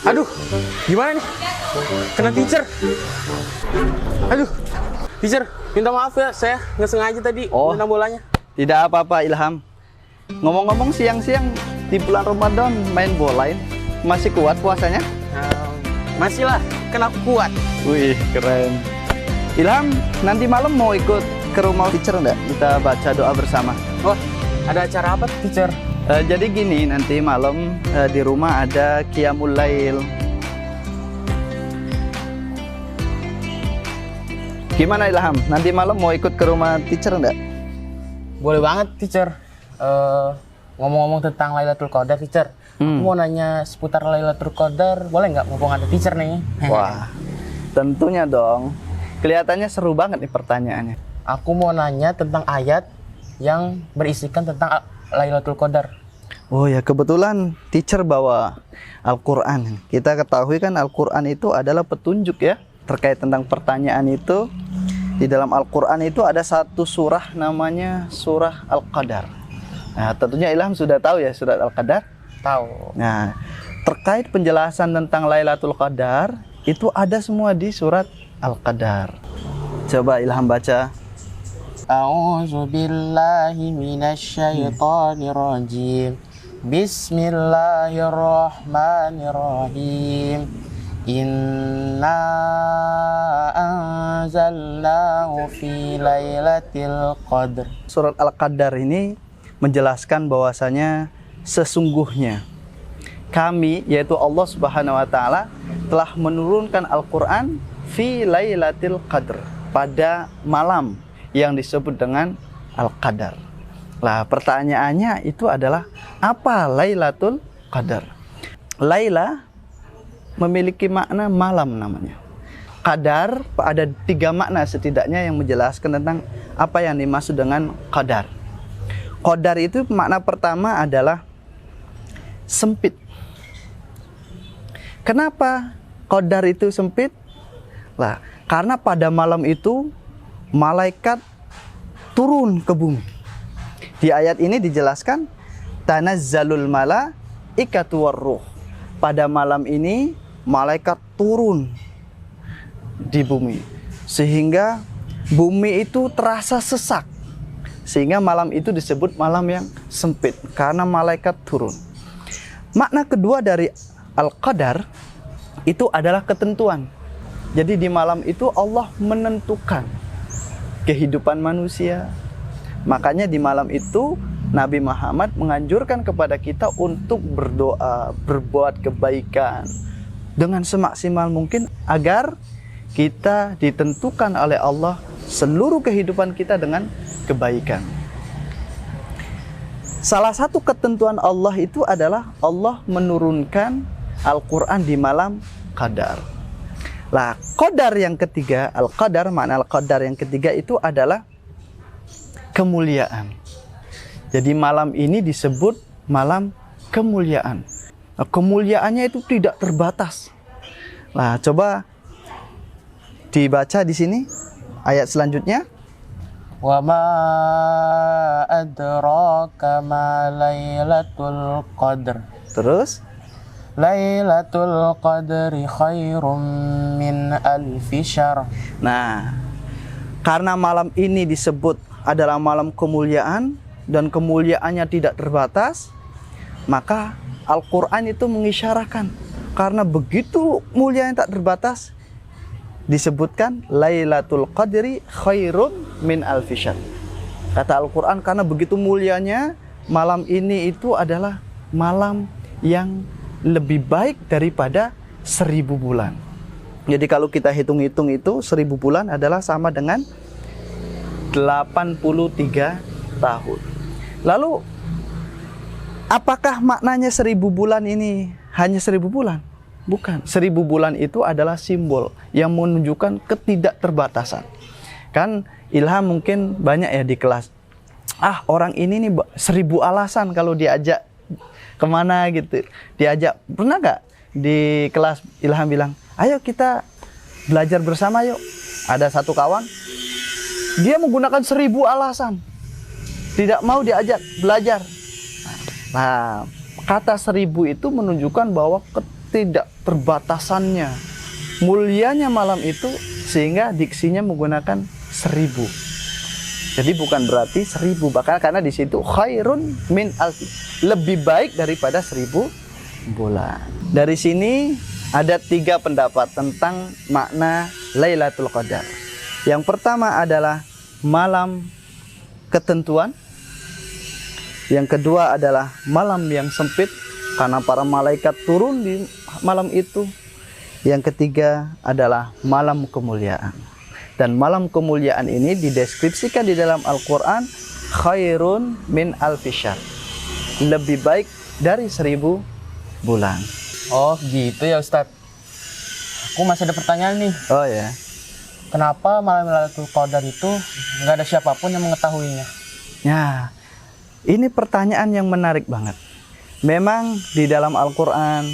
Aduh, gimana nih? Kena teacher. Aduh, teacher, minta maaf ya, saya nggak sengaja tadi nendang bolanya. Tidak apa-apa Ilham. Ngomong-ngomong siang-siang di bulan Ramadan main bola masih kuat puasanya? Masih lah, kan aku kuat. Wih, keren. Ilham, nanti malam mau ikut ke rumah teacher enggak? Kita baca doa bersama. Wah, ada acara apa teacher? Jadi gini, nanti malam di rumah ada Qiyamul Lail. Gimana Ilham? Nanti malam mau ikut ke rumah teacher enggak? Boleh banget teacher. Ngomong-ngomong tentang Lailatul Qadar teacher, aku mau nanya seputar Lailatul Qadar, boleh nggak? Mumpung ada teacher nih. Wah, tentunya dong. Kelihatannya seru banget nih pertanyaannya. Aku mau nanya tentang ayat yang berisikan tentang Lailatul Qadar. Oh ya, kebetulan teacher bawa Al-Quran. Kita ketahui kan Al-Quran itu adalah petunjuk ya. Terkait tentang pertanyaan itu, di dalam Al-Quran itu ada satu surah namanya surah Al-Qadar. Nah, tentunya Ilham sudah tahu ya surat Al-Qadar? Tahu. Nah, terkait penjelasan tentang Lailatul Qadar, itu ada semua di surat Al-Qadar. Coba Ilham baca. A'udzu billahi minasyaitonir rajim. Bismillahirrahmanirrahim. Inna anzalnahu fi lailatul qadr. Surat Al-Qadar ini menjelaskan bahwasanya sesungguhnya kami, yaitu Allah Subhanahu wa taala, telah menurunkan Al-Qur'an fi lailatul qadr, pada malam yang disebut dengan Al-Qadar. Lah, pertanyaannya itu adalah apa Lailatul Qadar? Laila memiliki makna malam namanya. Qadar ada 3 makna setidaknya yang menjelaskan tentang apa yang dimaksud dengan qadar. Qadar itu makna pertama adalah sempit. Kenapa qadar itu sempit? Lah, karena pada malam itu malaikat turun ke bumi. Di ayat ini dijelaskan tanazzalul malaikatu warruh. Pada malam ini malaikat turun di bumi sehingga bumi itu terasa sesak. Sehingga malam itu disebut malam yang sempit karena malaikat turun. Makna kedua dari Al-Qadar itu adalah ketentuan. Jadi di malam itu Allah menentukan kehidupan manusia. Makanya di malam itu Nabi Muhammad menganjurkan kepada kita untuk berdoa, berbuat kebaikan dengan semaksimal mungkin agar kita ditentukan oleh Allah seluruh kehidupan kita dengan kebaikan. Salah satu ketentuan Allah itu adalah Allah menurunkan Al-Quran di malam Qadar. Lah, Qadar yang ketiga, Al-Qadar, makna Al-Qadar yang ketiga itu adalah kemuliaan. Jadi malam ini disebut malam kemuliaan. Nah, kemuliaannya itu tidak terbatas. Nah, coba dibaca di sini ayat selanjutnya. Wa ma adraka ma lailatul qadr. Terus Lailatul qadri khairum min alfi syahr. Nah, karena malam ini disebut adalah malam kemuliaan dan kemuliaannya tidak terbatas, maka Al-Quran itu mengisyarakan karena begitu mulia yang tak terbatas, disebutkan Lailatul Qadri khairum min alfi syahr. Kata Al-Quran, karena begitu mulianya malam ini itu adalah malam yang lebih baik daripada 1000 bulan. Jadi kalau kita hitung-hitung itu 1000 bulan adalah sama dengan 83 tahun. Lalu apakah maknanya 1000 bulan ini hanya 1000 bulan? Bukan. 1000 bulan itu adalah simbol yang menunjukkan ketidakterbatasan. Kan Ilham mungkin banyak ya di kelas. Orang ini nih 1000 alasan kalau diajak kemana gitu. Diajak, pernah nggak di kelas Ilham bilang, ayo kita belajar bersama yuk. Ada satu kawan, dia menggunakan 1000 alasan. Tidak mau diajak belajar. Nah, kata 1000 itu menunjukkan bahwa ketidakterbatasannya, mulianya malam itu, sehingga diksinya menggunakan 1000. Jadi bukan berarti 1000, bahkan karena di situ khairun min alfi, lebih baik daripada 1000 bulan. Dari sini ada 3 pendapat tentang makna Lailatul Qadar. Yang pertama adalah malam ketentuan. Yang kedua adalah malam yang sempit karena para malaikat turun di malam itu. Yang ketiga adalah malam kemuliaan. Dan malam kemuliaan ini dideskripsikan di dalam Al-Quran, khairun min alfi syahr, lebih baik dari 1000 bulan. Oh gitu ya Ustadz. Aku masih ada pertanyaan nih. Oh ya. Kenapa malam Lailatul Qadar itu nggak ada siapapun yang mengetahuinya? Ya, ini pertanyaan yang menarik banget. Memang di dalam Al-Quran,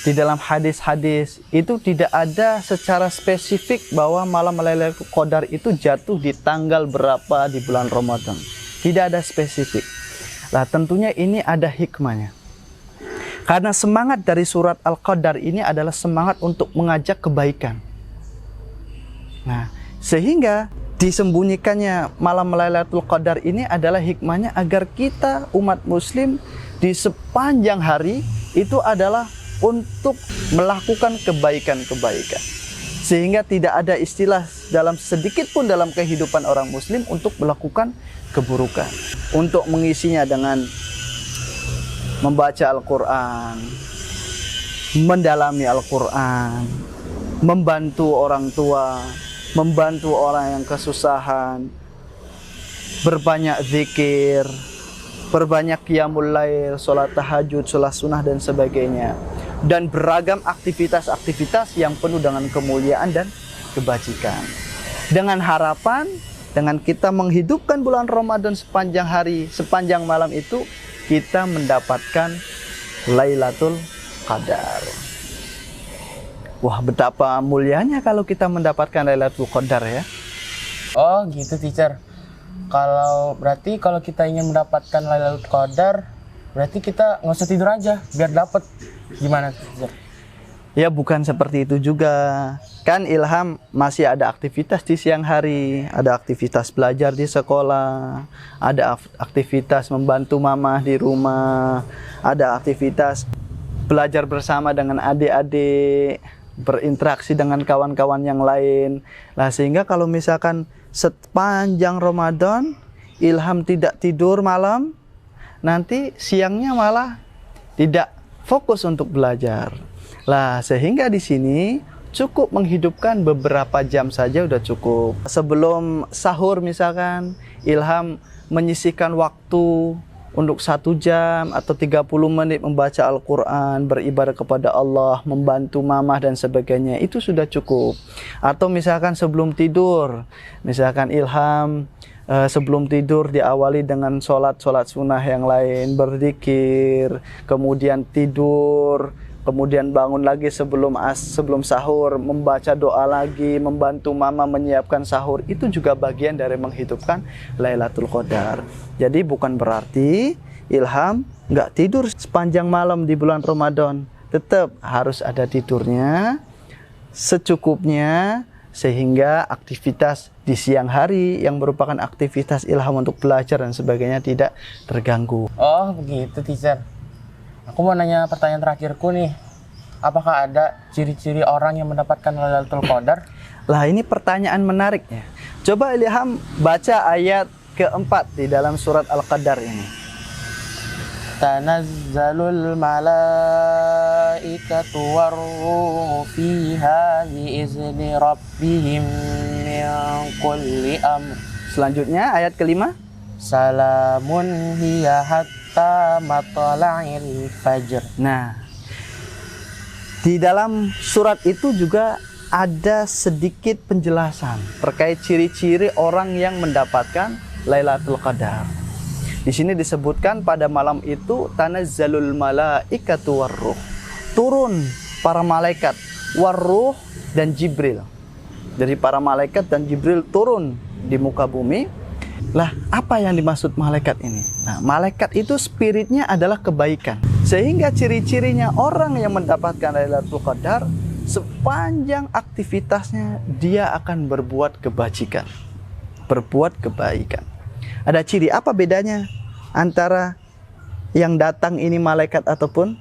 di dalam hadis-hadis itu tidak ada secara spesifik bahwa malam Lailatul Qadar itu jatuh di tanggal berapa di bulan Ramadan. Tidak ada spesifik. Nah, tentunya ini ada hikmahnya. Karena semangat dari surat Al-Qadar ini adalah semangat untuk mengajak kebaikan. Nah, sehingga disembunyikannya malam Lailatul Qadar ini adalah hikmahnya agar kita umat muslim di sepanjang hari itu adalah untuk melakukan kebaikan-kebaikan. Sehingga tidak ada istilah dalam sedikit pun dalam kehidupan orang muslim untuk melakukan keburukan. Untuk mengisinya dengan membaca Al-Quran, mendalami Al-Quran, membantu orang tua, membantu orang yang kesusahan, berbanyak zikir, berbanyak qiyamul lail, sholat tahajud, sholat sunnah dan sebagainya. Dan beragam aktivitas-aktivitas yang penuh dengan kemuliaan dan kebajikan. Dengan harapan, dengan kita menghidupkan bulan Ramadan sepanjang hari, sepanjang malam itu, kita mendapatkan Lailatul Qadar. Wah, betapa mulianya kalau kita mendapatkan Lailatul Qadar ya. Oh gitu teacher. Berarti kalau kita ingin mendapatkan Lailatul Qadar, berarti kita nggak usah tidur aja biar dapat. Gimana teacher? Ya bukan seperti itu juga. Kan Ilham masih ada aktivitas di siang hari, ada aktivitas belajar di sekolah, ada aktivitas membantu mama di rumah, ada aktivitas belajar bersama dengan adik-adik, berinteraksi dengan kawan-kawan yang lain. Nah, sehingga kalau misalkan sepanjang Ramadan Ilham tidak tidur malam, nanti siangnya malah tidak fokus untuk belajar. Lah, sehingga di sini cukup menghidupkan beberapa jam saja udah cukup. Sebelum sahur misalkan, Ilham menyisihkan waktu untuk 1 jam atau 30 menit membaca Al-Quran, beribadah kepada Allah, membantu mamah dan sebagainya. Itu sudah cukup. Atau misalkan sebelum tidur, misalkan Ilham sebelum tidur diawali dengan sholat sunnah yang lain, berzikir, kemudian tidur, kemudian bangun lagi sebelum sahur, membaca doa lagi, membantu mama menyiapkan sahur. Itu juga bagian dari menghidupkan Lailatul Qadar. Jadi bukan berarti Ilham nggak tidur sepanjang malam di bulan Ramadan. Tetap harus ada tidurnya secukupnya, sehingga aktivitas di siang hari yang merupakan aktivitas Ilham untuk belajar dan sebagainya tidak terganggu. Oh begitu teacher. Aku mau nanya pertanyaan terakhirku nih. Apakah ada ciri-ciri orang yang mendapatkan Lailatul Qadar? Lah, ini pertanyaan menarik ya. Coba Ilham baca ayat keempat di dalam surat Al-Qadar ini. Tanazzalul malaikatu warruhu fiha biizni rabbihim min kulli amr. Selanjutnya ayat kelima. Salamun hiya hatta matla'il fajr. Nah, di dalam surat itu juga ada sedikit penjelasan terkait ciri-ciri orang yang mendapatkan Lailatul Qadar. Di sini disebutkan pada malam itu tanazzalul malaikatu warruh. Turun para malaikat, warruh dan Jibril. Jadi para malaikat dan Jibril turun di muka bumi. Lah, apa yang dimaksud malaikat ini? Nah, malaikat itu spiritnya adalah kebaikan. Sehingga ciri-cirinya orang yang mendapatkan Lailatul Qadar, sepanjang aktivitasnya dia akan berbuat kebajikan. Berbuat kebaikan. Ada ciri apa bedanya antara yang datang ini malaikat ataupun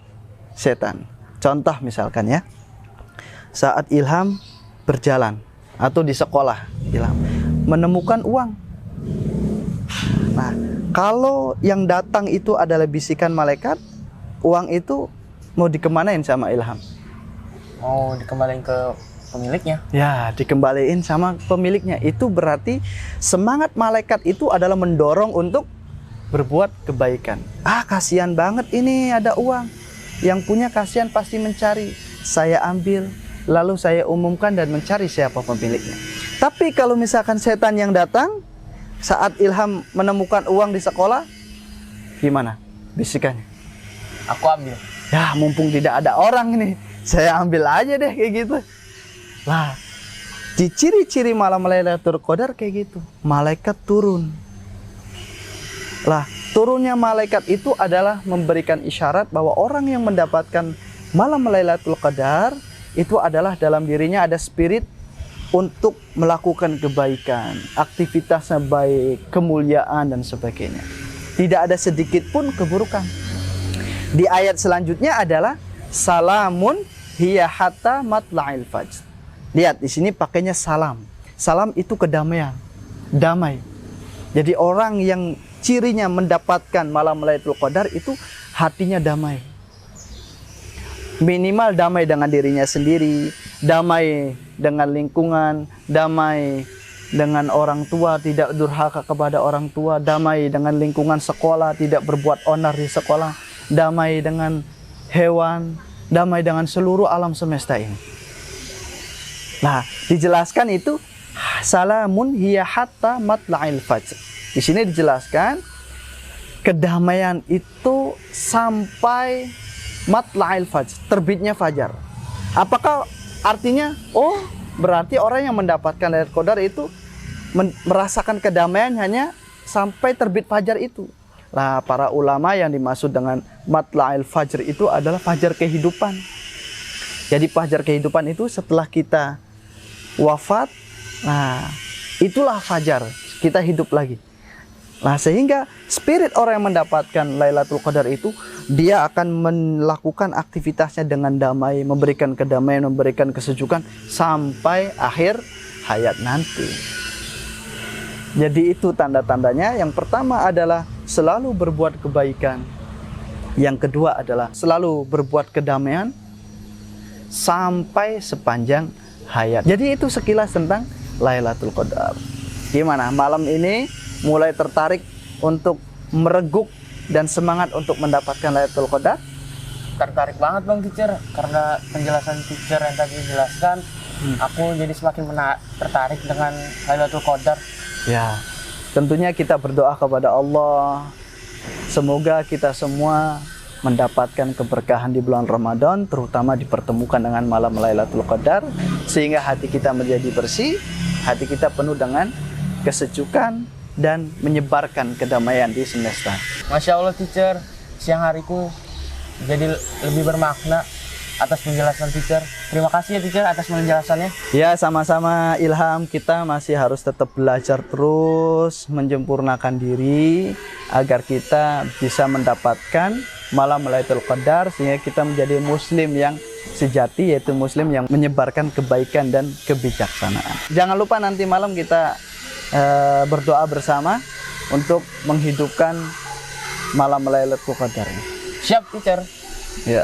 setan? Contoh misalkan ya, saat Ilham berjalan atau di sekolah, Ilham menemukan uang. Nah, kalau yang datang itu adalah bisikan malaikat, uang itu mau dikemanain sama Ilham? Mau dikembaliin ke pemiliknya. Ya, dikembaliin sama pemiliknya. Itu berarti semangat malaikat itu adalah mendorong untuk berbuat kebaikan. Ah, kasihan banget ini ada uang. Yang punya kasihan pasti mencari. Saya ambil, lalu saya umumkan dan mencari siapa pemiliknya. Tapi kalau misalkan setan yang datang, saat Ilham menemukan uang di sekolah, gimana bisikannya? Aku ambil. Ya, mumpung tidak ada orang ini, saya ambil aja deh kayak gitu. Lah, di ciri-ciri malam Lailatul Qadar kayak gitu. Malaikat turun. Lah, turunnya malaikat itu adalah memberikan isyarat bahwa orang yang mendapatkan malam Lailatul Qadar itu adalah dalam dirinya ada spirit untuk melakukan kebaikan, aktivitasnya baik, kemuliaan dan sebagainya. Tidak ada sedikit pun keburukan. Di ayat selanjutnya adalah salamun hiya hatta matla'il fajr. Lihat di sini pakainya salam. Salam itu kedamaian, damai. Jadi orang yang cirinya mendapatkan malam Lailatul Qadar itu hatinya damai. Minimal damai dengan dirinya sendiri, damai dengan lingkungan, damai dengan orang tua, tidak durhaka kepada orang tua, damai dengan lingkungan sekolah, tidak berbuat onar di sekolah, damai dengan hewan, damai dengan seluruh alam semesta ini. Nah, dijelaskan itu salamun hiya hatta matla'il fajr. Di sini dijelaskan kedamaian itu sampai matla'il fajr, terbitnya fajar. Apakah artinya berarti orang yang mendapatkan Lailatul Qadar itu merasakan kedamaian hanya sampai terbit fajar itu? Lah, para ulama yang dimaksud dengan matla'il fajr itu adalah fajar kehidupan. Jadi fajar kehidupan itu setelah kita wafat, nah itulah fajar, kita hidup lagi. Nah, sehingga spirit orang yang mendapatkan Lailatul Qadar itu, dia akan melakukan aktivitasnya dengan damai, memberikan kedamaian, memberikan kesejukan sampai akhir hayat nanti. Jadi itu tanda-tandanya. Yang pertama adalah selalu berbuat kebaikan. Yang kedua adalah selalu berbuat kedamaian sampai sepanjang hayat. Jadi itu sekilas tentang Lailatul Qadar. Gimana malam ini? Mulai tertarik untuk mereguk dan semangat untuk mendapatkan Lailatul Qadar? Tertarik banget Bang Teacher, karena penjelasan Teacher yang tadi dijelaskan, aku jadi semakin tertarik dengan Lailatul Qadar. Ya, tentunya kita berdoa kepada Allah, semoga kita semua mendapatkan keberkahan di bulan Ramadan, terutama dipertemukan dengan malam Lailatul Qadar, sehingga hati kita menjadi bersih, hati kita penuh dengan kesejukan dan menyebarkan kedamaian di semesta. Masya Allah Teacher, siang hariku jadi lebih bermakna atas penjelasan Teacher. Terima kasih ya Teacher atas penjelasannya. Ya, sama-sama Ilham. Kita masih harus tetap belajar terus, menyempurnakan diri agar kita bisa mendapatkan malam Lailatul Qadar, sehingga kita menjadi muslim yang sejati, yaitu muslim yang menyebarkan kebaikan dan kebijaksanaan. Jangan lupa nanti malam kita berdoa bersama untuk menghidupkan malam Lailatul Qadar. Siap Teacher. Ya.